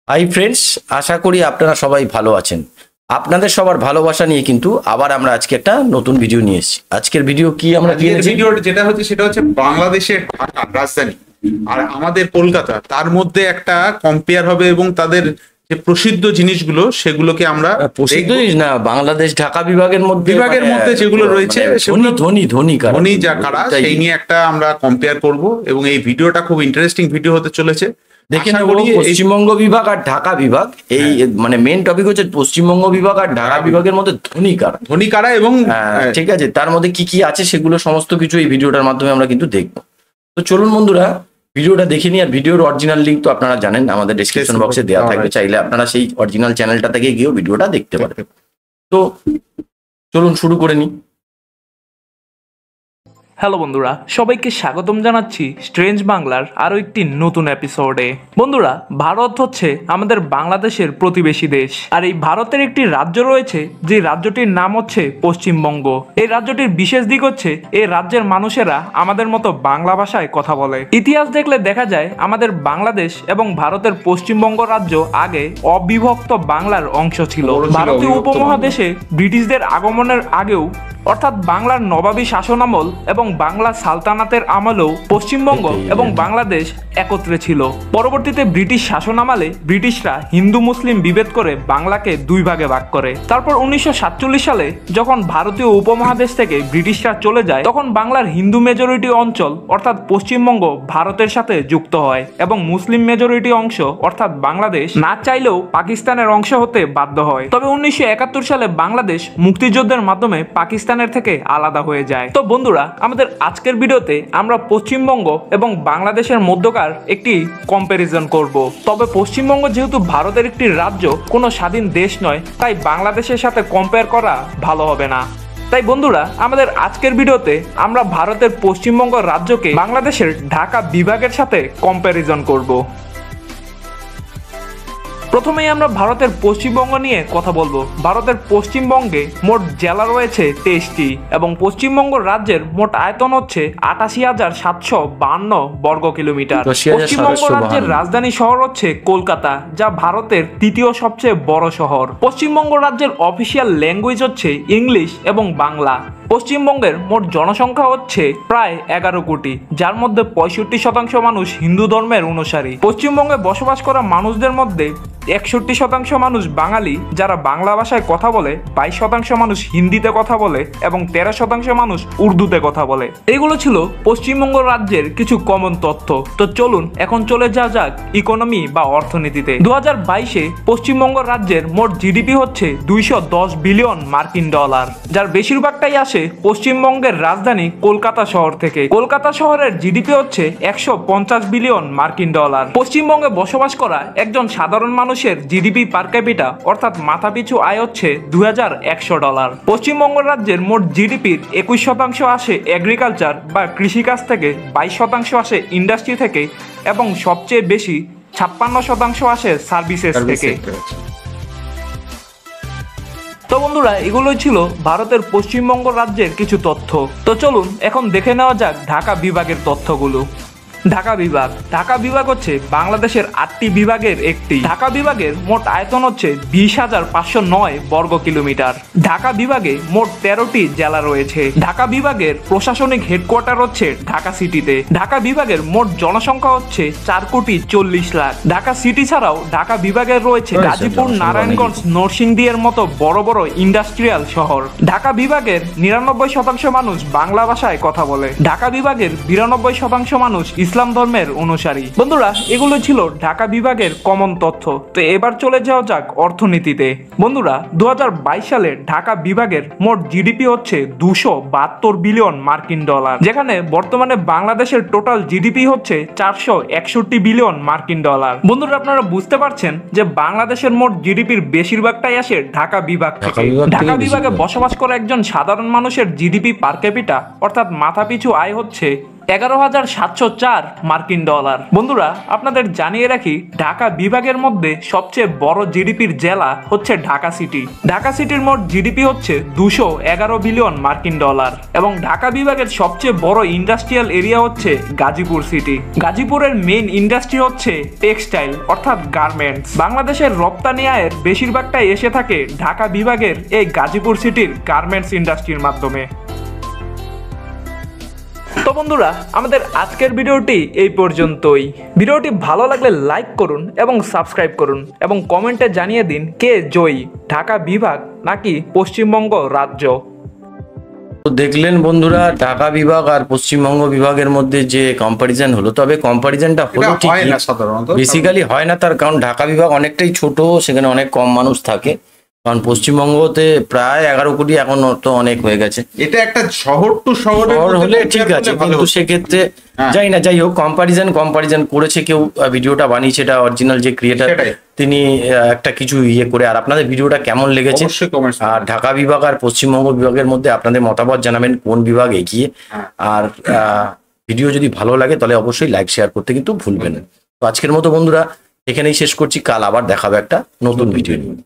Hi friends, আশা করি আপনারা সবাই ভালো আছেন। আপনাদের সবার ভালোবাসা নিয়ে কিন্তু আবার আমরা আজকে একটা নতুন ভিডিও নিয়ে এসেছি। আজকের ভিডিও কি আমরা ভিডিও যেটা হচ্ছে সেটা হচ্ছে বাংলাদেশের ঢাকা রাজধানী আর আমাদের কলকাতা, তার মধ্যে একটা কম্পেয়ার হবে এবং তাদের যে প্রসিদ্ধ জিনিসগুলো সেগুলোকে আমরা প্রসিদ্ধ না, বাংলাদেশ ঢাকা বিভাগের মধ্যে যেগুলো রয়েছে ধনী যা কারা সেই নিয়ে একটা আমরা কম্পেয়ার করব এবং এই ভিডিওটা খুব ইন্টারেস্টিং ভিডিও হতে চলেছে। দেখে নেব পশ্চিমবঙ্গ বিভাগ আর ঢাকা বিভাগ, এই মানে মেন টপিক হচ্ছে পশ্চিমবঙ্গ বিভাগ আর ঢাকা বিভাগের মধ্যে ধনী কারা এবং ঠিক আছে, তার মধ্যে কি কি আছে সেগুলো সমস্ত কিছু এই ভিডিওটার মাধ্যমে আমরা কিন্তু দেখবো। তো চলুন বন্ধুরা, ভিডিওটা দেখে নিই। আর ভিডিওর অরিজিনাল লিঙ্ক তো আপনারা জানেন আমাদের ডেসক্রিপশন বক্সে দেওয়া থাকবে, চাইলে আপনারা সেই অরিজিনাল চ্যানেলটা থেকে গিয়েও ভিডিওটা দেখতে পারবেন। তো চলুন শুরু করে নিই। হ্যালো বন্ধুরা, সবাইকে স্বাগতম জানাচ্ছি স্ট্রেঞ্জ বাংলার আরও একটি নতুন এপিসোডে। বন্ধুরা, ভারত হচ্ছে আমাদের বাংলাদেশের প্রতিবেশী দেশ, আর এই ভারতের একটি রাজ্য রয়েছে যে রাজ্যটির নাম হচ্ছে পশ্চিমবঙ্গ। এই রাজ্যটির বিশেষ দিক হচ্ছে এই রাজ্যের মানুষেরা আমাদের মতো বাংলা ভাষায় কথা বলে। ইতিহাস দেখলে দেখা যায় আমাদের বাংলাদেশ এবং ভারতের পশ্চিমবঙ্গ রাজ্য আগে অবিভক্ত বাংলার অংশ ছিল। ভারতীয় উপমহাদেশে ব্রিটিশদের আগমনের আগেও অর্থাৎ বাংলার নবাবী শাসনামল এবং বাংলা সালতানাতের আমলেও পশ্চিমবঙ্গ এবং বাংলাদেশ একত্রে ছিল। পরবর্তীতে ব্রিটিশ শাসনামলে ব্রিটিশরা হিন্দু মুসলিম বিভেদ করে বাংলাকে দুই ভাগে ভাগ করে। তারপর 1947 সালে যখন ভারতীয় উপমহাদেশ থেকে ব্রিটিশরা চলে যায়, তখন বাংলার হিন্দু মেজরিটি অঞ্চল অর্থাৎ পশ্চিমবঙ্গ ভারতের সাথে যুক্ত হয় এবং মুসলিম মেজরিটি অংশ অর্থাৎ বাংলাদেশ না চাইলেও পাকিস্তানের অংশ হতে বাধ্য হয়। তবে 1971 সালে বাংলাদেশ মুক্তিযুদ্ধের মাধ্যমে পাকিস্তানের থেকে আলাদা হয়ে যায়। তো বন্ধুরা, আমাদের আজকের ভিডিওতে আমরা পশ্চিমবঙ্গ এবং বাংলাদেশের মধ্যকার একটি কম্প্যারিজন করব। তবে পশ্চিমবঙ্গ যেহেতু ভারতের একটি রাজ্য, কোনো স্বাধীন দেশ নয়, তাই বাংলাদেশের সাথে কম্পেয়ার করা ভালো হবে না। তাই বন্ধুরা, আমাদের আজকের ভিডিওতে আমরা ভারতের পশ্চিমবঙ্গ রাজ্যকে বাংলাদেশের ঢাকা বিভাগের সাথে কম্প্যারিজন করব। প্রথমেই আমরা ভারতের পশ্চিমবঙ্গ নিয়ে কথা বলবো। ভারতের পশ্চিমবঙ্গে মোট জেলা রয়েছে 23টি এবং পশ্চিমবঙ্গ রাজ্যের মোট আয়তন হচ্ছে 88,752 বর্গ কিলোমিটার। পশ্চিমবঙ্গ রাজ্যের রাজধানী শহর হচ্ছে কলকাতা, যা ভারতের তৃতীয় সবচেয়ে বড় শহর। পশ্চিমবঙ্গ রাজ্যের অফিসিয়াল ল্যাঙ্গুয়েজ হচ্ছে ইংলিশ এবং বাংলা। পশ্চিমবঙ্গের মোট জনসংখ্যা হচ্ছে প্রায় 11 কোটি, যার মধ্যে 65% মানুষ হিন্দু ধর্মের অনুসারী। পশ্চিমবঙ্গে বসবাস করা মানুষদের মধ্যে 61% মানুষ বাঙালি যারা বাংলা ভাষায় কথা বলে, 22% মানুষ হিন্দিতে কথা বলে এবং 13% মানুষ উর্দুতে কথা বলে। এগুলো ছিল পশ্চিমবঙ্গ রাজ্যের কিছু কমন তথ্য। তো চলুন এখন চলে যাওয়া যাক ইকোনমি বা অর্থনীতিতে। 2022-এ পশ্চিমবঙ্গ রাজ্যের মোট জিডিপি হচ্ছে 210 বিলিয়ন মার্কিন ডলার, যার বেশিরভাগটাই আসে পশ্চিমবঙ্গের রাজধানী কলকাতা শহর থেকে। কলকাতা শহরের জিডিপি হচ্ছে 150 বিলিয়ন মার্কিন ডলার। পশ্চিমবঙ্গে বসবাস করা একজন সাধারণ মানুষের জিডিপি পার ক্যাপিটা অর্থাৎ মাথাপিছু আয় হচ্ছে $2100। পশ্চিমবঙ্গ রাজ্যের মোট জিডিপির 21% আসে এগ্রিকালচার বা কৃষিকাজ থেকে, 22% আসে ইন্ডাস্ট্রি থেকে এবং সবচেয়ে বেশি 56% আসে সার্ভিসেস থেকে। তো বন্ধুরা, এগুলোই ছিল ভারতের পশ্চিমবঙ্গ রাজ্যের কিছু তথ্য। তো চলুন এখন দেখে নেওয়া যাক ঢাকা বিভাগের তথ্যগুলো। ঢাকা বিভাগ হচ্ছে বাংলাদেশের 8টি বিভাগের একটি। ঢাকা বিভাগের মোট আয়তন হচ্ছে 20,509 বর্গ কিলোমিটার। ঢাকা বিভাগে মোট 13টি জেলা রয়েছে। ঢাকা বিভাগের প্রশাসনিক হেডকোয়ার্টার হচ্ছে ঢাকা সিটিতে। ঢাকা বিভাগের মোট জনসংখ্যা হচ্ছে 4,40,00,000। ঢাকা সিটি ছাড়াও ঢাকা বিভাগের রয়েছে গাজীপুর, নারায়ণগঞ্জ, নরসিংদীর মতো বড় বড় ইন্ডাস্ট্রিয়াল শহর। ঢাকা বিভাগের 99% মানুষ বাংলা ভাষায় কথা বলে। ঢাকা বিভাগের 92% মানুষ ইসলাম ধর্মের অনুসারী। বন্ধুরা, এগুলো ছিল ঢাকা বিভাগের কমন তথ্য। তো এবার চলে যাওয়া যাক অর্থনীতিতে। বন্ধুরা, 2022 সালে ঢাকা বিভাগের মোট জিডিপি হচ্ছে 272 বিলিয়ন মার্কিন ডলার, যেখানে বর্তমানে বাংলাদেশের টোটাল জিডিপি হচ্ছে 461 বিলিয়ন মার্কিন ডলার। বন্ধুরা, আপনারা বুঝতে পারছেন যে বাংলাদেশের মোট জিডিপির বেশিরভাগটাই আসে ঢাকা বিভাগ থেকে। ঢাকা বিভাগে বসবাস করা একজন সাধারণ মানুষের জিডিপি পার ক্যাপিটা অর্থাৎ মাথাপিছু আয় হচ্ছে 11,704 মার্কিন ডলার। বন্ধুরা আপনাদের জানিয়ে রাখি, ঢাকা বিভাগের মধ্যে সবচেয়ে বড় জিডিপির জেলা হচ্ছে ঢাকা সিটি। ঢাকা সিটির মোট জিডিপি হচ্ছে 211 বিলিয়ন মার্কিন ডলার এবং ঢাকা বিভাগের সবচেয়ে বড় ইন্ডাস্ট্রিয়াল এরিয়া হচ্ছে গাজীপুর সিটি। গাজীপুরের মেইন ইন্ডাস্ট্রি হচ্ছে টেক্সটাইল অর্থাৎ গার্মেন্টস। বাংলাদেশের রপ্তানি আয়ের বেশিরভাগটাই এসে থাকে ঢাকা বিভাগের এই গাজীপুর সিটির গার্মেন্টস ইন্ডাস্ট্রির মাধ্যমে। তো বন্ধুরা আমাদের আজকের ভিডিওটি এই পর্যন্তই। ভিডিওটি ভালো লাগলে লাইক করুন এবং সাবস্ক্রাইব করুন এবং কমেন্টে জানিয়ে দিন কে জয়ী, ঢাকা বিভাগ নাকি পশ্চিমবঙ্গ রাজ্য। তো দেখলেন বন্ধুরা, ঢাকা বিভাগ আর পশ্চিমবঙ্গ বিভাগের মধ্যে যে কম্পারিজন হলো, তবে কম্পারিজনটা হলো ঠিকই, বেসিক্যালি হয় না। তার কারণ ঢাকা বিভাগ অনেকটাই ছোট, সেখানে অনেক কম মানুষ থাকে। কারণ পশ্চিমবঙ্গতে প্রায় 11 কোটি, এখন তো অনেক হয়ে গেছে। এটা একটা শহর টু শহর হলে ঠিক আছে, কিন্তু সেক্ষেত্রে যাই না, যাই হোক, কম্পারিজন করেছে কেউ, ভিডিওটা বানিয়েছে, এটা অরিজিনাল যে ক্রিয়েটার তিনি একটা কিছু ইয়ে করে। আর আপনাদের ভিডিওটা কেমন লেগেছে, আর ঢাকা বিভাগ আর পশ্চিমবঙ্গ বিভাগের মধ্যে আপনাদের মতামত জানাবেন, কোন বিভাগ এগিয়ে। আর ভিডিও যদি ভালো লাগে তাহলে অবশ্যই লাইক শেয়ার করতে কিন্তু ভুলবেন না। তো আজকের মতো বন্ধুরা এখানেই শেষ করছি, কাল আবার দেখাবে একটা নতুন ভিডিও নিয়ে।